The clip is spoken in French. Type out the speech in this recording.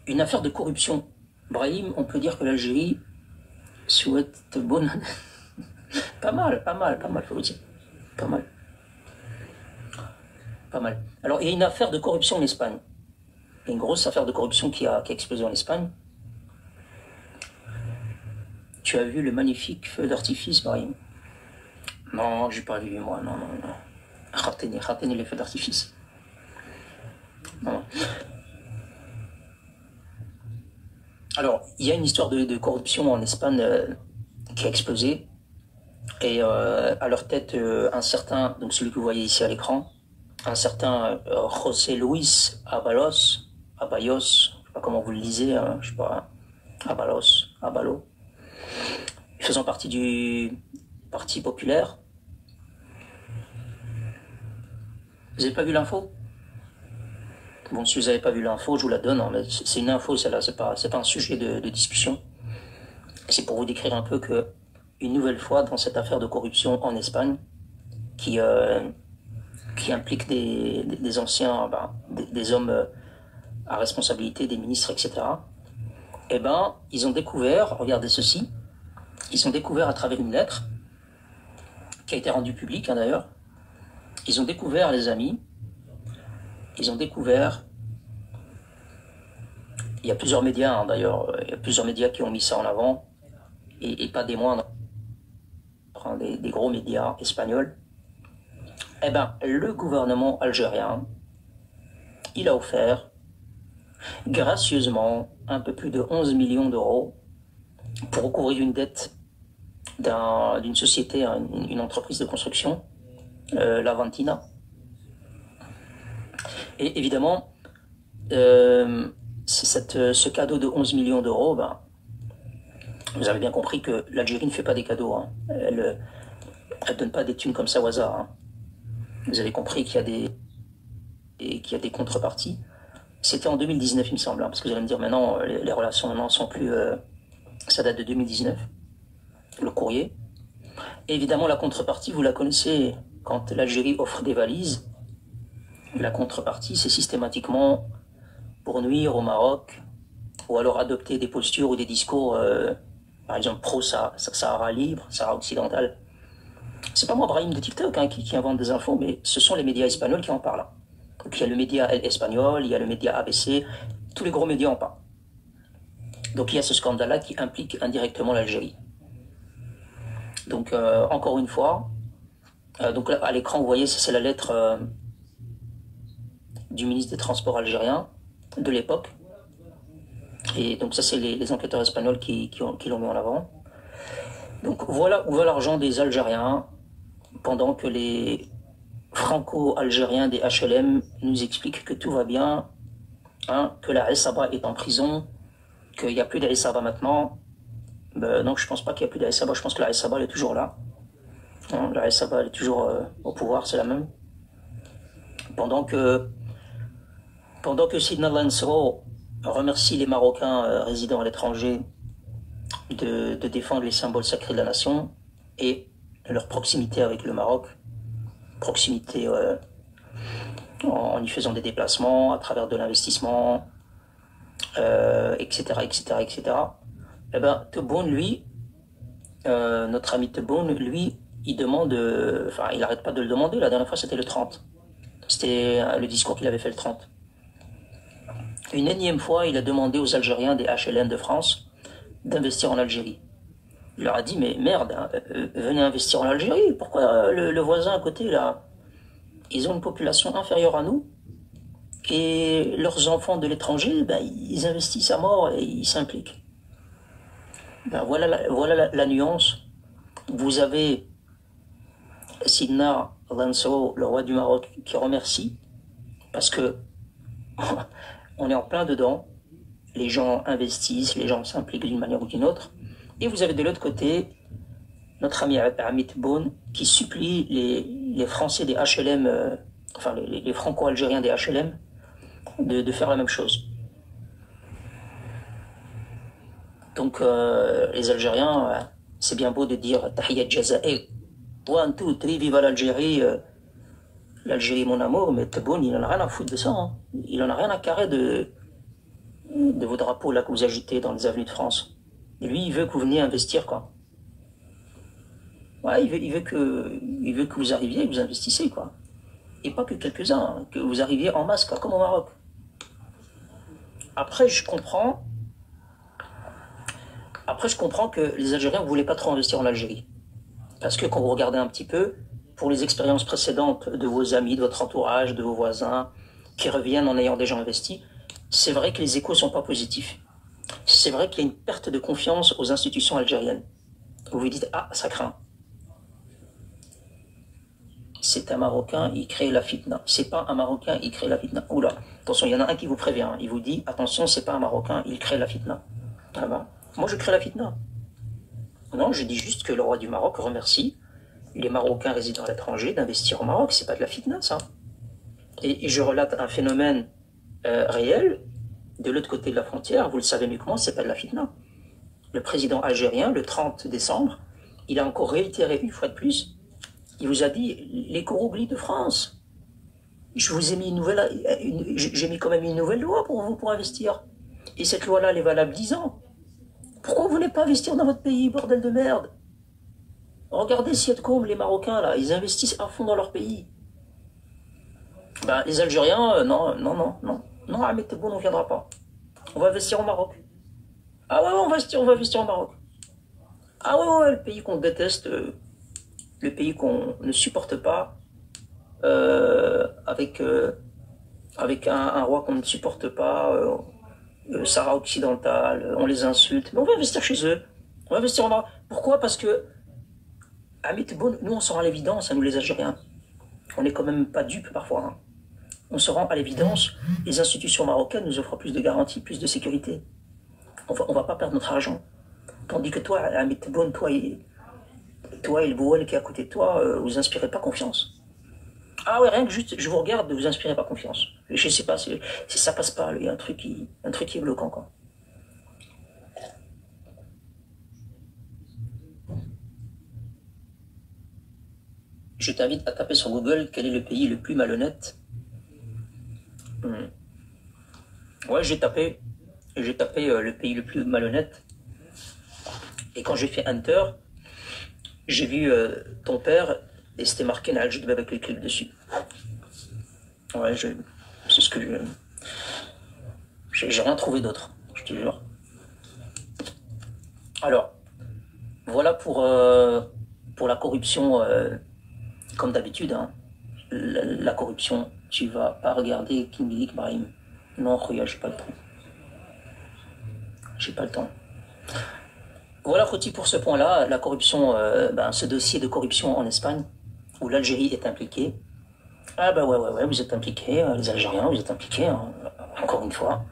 une affaire de corruption. Brahim, on peut dire que l'Algérie souhaite bonne... pas mal, faut le dire. Pas mal. Pas mal. Alors, il y a une affaire de corruption en Espagne. Il y a une grosse affaire de corruption qui a explosé en Espagne. Tu as vu le magnifique feu d'artifice, Brahim? Non, j'ai pas vu, moi, non. Khateni les feux d'artifice. Non. Alors, il y a une histoire de corruption en Espagne qui a explosé. Et à leur tête, un certain, donc celui que vous voyez ici à l'écran, un certain José Luis Abalos, je sais pas comment vous le lisez, hein, je sais pas, Abalo, faisant partie du Parti populaire. Vous n'avez pas vu l'info? Bon, si vous n'avez pas vu l'info, je vous la donne, hein, mais c'est une info, celle-là, c'est pas un sujet de discussion. C'est pour vous décrire un peu que, une nouvelle fois, dans cette affaire de corruption en Espagne, qui implique des anciens, des hommes à responsabilité, des ministres, etc., eh ben, ils ont découvert, regardez ceci, ils ont découvert à travers une lettre, qui a été rendue publique, hein, d'ailleurs, ils ont découvert, les amis, ils ont découvert, il y a plusieurs médias, hein, d'ailleurs, il y a plusieurs médias qui ont mis ça en avant, et pas des moindres, hein, des gros médias espagnols. Eh ben, le gouvernement algérien, il a offert gracieusement un peu plus de 11 millions d'euros pour recouvrir une dette d'une société, une entreprise de construction, l'Avantina. Et évidemment, ce cadeau de 11 millions d'euros, ben, vous avez bien compris que l'Algérie ne fait pas des cadeaux. Hein. Elle ne donne pas des thunes comme ça au hasard. Hein. Vous avez compris qu'il y a des contreparties. C'était en 2019, il me semble, hein, parce que vous allez me dire maintenant, les relations maintenant sont plus... ça date de 2019, le courrier. Et évidemment, la contrepartie, vous la connaissez, quand l'Algérie offre des valises, la contrepartie, c'est systématiquement pour nuire au Maroc, ou alors adopter des postures ou des discours, par exemple, pro-Sahara libre, Sahara occidental. C'est pas moi, Brahim de TikTok, hein, qui invente des infos, mais ce sont les médias espagnols qui en parlent. Donc il y a le média El Espagnol, il y a le média ABC, tous les gros médias en parlent. Donc il y a ce scandale-là qui implique indirectement l'Algérie. Donc encore une fois, donc là, à l'écran vous voyez, c'est la lettre du ministre des Transports algérien de l'époque. Et donc ça c'est les enquêteurs espagnols qui l'ont mis en avant. Donc voilà où va l'argent des Algériens, pendant que les franco-algériens des HLM nous expliquent que tout va bien, hein, que la Saba est en prison, qu'il n'y a plus d'Aïsaba maintenant. Non, je ne pense pas qu'il n'y a plus d'Aïsaba, je pense que la Saba elle est toujours là. Hein, la Saba elle est toujours au pouvoir, c'est la même. Pendant que Sidna Lansro remercie les Marocains résidant à l'étranger de défendre les symboles sacrés de la nation et leur proximité avec le Maroc, proximité en y faisant des déplacements, à travers de l'investissement, etc., etc. Eh ben, Tebboune, lui, notre ami Tebboune, lui, il demande, enfin, il n'arrête pas de le demander, la dernière fois c'était le 30. C'était le discours qu'il avait fait le 30. Une énième fois, il a demandé aux Algériens des HLN de France d'investir en Algérie. Il leur a dit, mais merde, hein, venez investir en Algérie, pourquoi le voisin à côté, là, ils ont une population inférieure à nous, et leurs enfants de l'étranger, ben, ils investissent à mort et ils s'impliquent. Ben, voilà la nuance. Vous avez Sidna Lansro, le roi du Maroc, qui remercie, parce que on est en plein dedans, les gens investissent, les gens s'impliquent d'une manière ou d'une autre, et vous avez de l'autre côté notre ami Amit Boun qui supplie les Français des HLM, enfin les Franco-Algériens des HLM, de faire la même chose. Donc les Algériens, c'est bien beau de dire Tahiyat Jazair, 1, 2, 3, viva l'Algérie, l'Algérie mon amour, mais Tebboune il en a rien à foutre de ça, hein. Il en a rien à carrer de vos drapeaux là que vous agitez dans les avenues de France. Et lui, il veut que vous veniez investir, quoi. Ouais, il veut que vous arriviez et que vous investissez, quoi. Et pas que quelques-uns, hein, que vous arriviez en masse, quoi, comme au Maroc. Après, je comprends que les Algériens ne voulaient pas trop investir en Algérie. Parce que quand vous regardez un petit peu, pour les expériences précédentes de vos amis, de votre entourage, de vos voisins, qui reviennent en ayant déjà investi, c'est vrai que les échos ne sont pas positifs. C'est vrai qu'il y a une perte de confiance aux institutions algériennes. Vous vous dites, ah, ça craint. C'est un Marocain, il crée la fitna. C'est pas un Marocain, il crée la fitna. Oula, attention, il y en a un qui vous prévient. Il vous dit, attention, c'est pas un Marocain, il crée la fitna. Ah ben, moi, je crée la fitna. Non, je dis juste que le roi du Maroc remercie les Marocains résidant à l'étranger d'investir au Maroc. C'est pas de la fitna, ça. Et je relate un phénomène réel de l'autre côté de la frontière. Vous le savez mieux que moi, c'est pas de la fitna. Le président algérien, le 30 décembre, il a encore réitéré une fois de plus. Il vous a dit les Kourouglis de France. Je vous ai mis j'ai mis quand même une nouvelle loi pour vous pour investir. Et cette loi-là, elle est valable 10 ans. Pourquoi vous voulez pas investir dans votre pays, bordel de merde? Regardez Sietcom, les Marocains, là, ils investissent à fond dans leur pays. Ben, les Algériens, non, Ahmed Tebboune, on ne viendra pas. On va investir au Maroc. Ah ouais, on va investir au Maroc. Ah ouais, le pays qu'on déteste, le pays qu'on ne supporte pas, avec un roi qu'on ne supporte pas, Sahara occidental, on les insulte. Mais on va investir chez eux. On va investir au Maroc. Pourquoi? Parce que Ahmed Tebboune, nous on se rend à l'évidence, nous les Algériens. On n'est quand même pas dupes parfois. Hein. On se rend à l'évidence, les institutions marocaines nous offrent plus de garanties, plus de sécurité. On va pas perdre notre argent. Tandis que toi, Ahmed Tebboune, toi et le Bouel qui est à côté de toi, vous inspirez pas confiance. Ah ouais, rien que juste, je vous regarde, vous inspirez pas confiance. Je sais pas, ça passe pas, il y a un truc qui est bloquant, quoi. Je t'invite à taper sur Google quel est le pays le plus malhonnête. Ouais, j'ai tapé le pays le plus malhonnête. Et quand j'ai fait Enter, j'ai vu ton père et c'était marqué Najib avec les clics dessus. Ouais, c'est ce que j'ai rien trouvé d'autre, je te jure. Alors, voilà pour la corruption, comme d'habitude. Hein. La corruption, tu vas pas regarder King Brahim. Non, Khoya, j'ai pas le temps. J'ai pas le temps. Voilà, Khouti, pour ce point-là, la corruption, ce dossier de corruption en Espagne, où l'Algérie est impliquée. Ah bah ouais, vous êtes impliqués, les Algériens, vous êtes impliqués, hein, encore une fois.